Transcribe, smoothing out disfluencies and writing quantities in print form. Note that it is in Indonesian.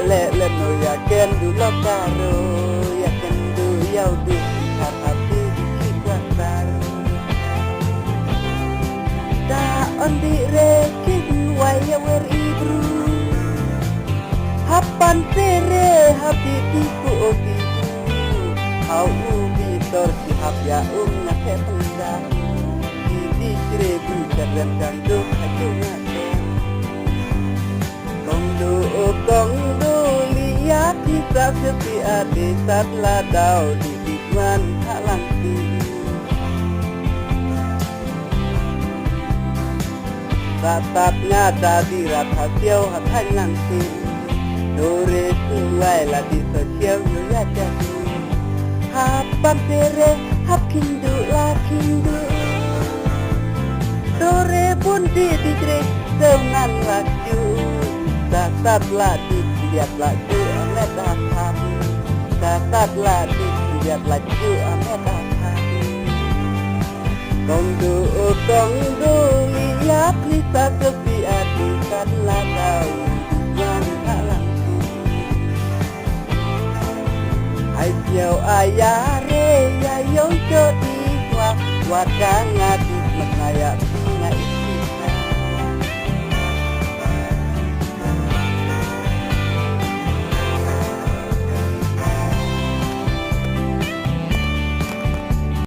le no ya ken du lo karo ya ken du yau du hati di kuasar da on di rekin waya wer ibru hapan sere habi tiku obi hau ubi tor si hab ya na ke pengda di seribu dan kandu haju ngate kongdu lihat hisap sepi adi sat ladau di hikman halangsi tatapnya tadi rat hasil hatan langsi dore suai la di sosial ya jadi hapan tere hap kindu la kindu dore pun di jre dengan laju dasar lagi lihat laju amet dapat dasar lagi lihat laju amet dapat kongdu lihat lisa sepi adi kan ladau yang halangku hai siau ayah re ya yong jodi wa wadang adi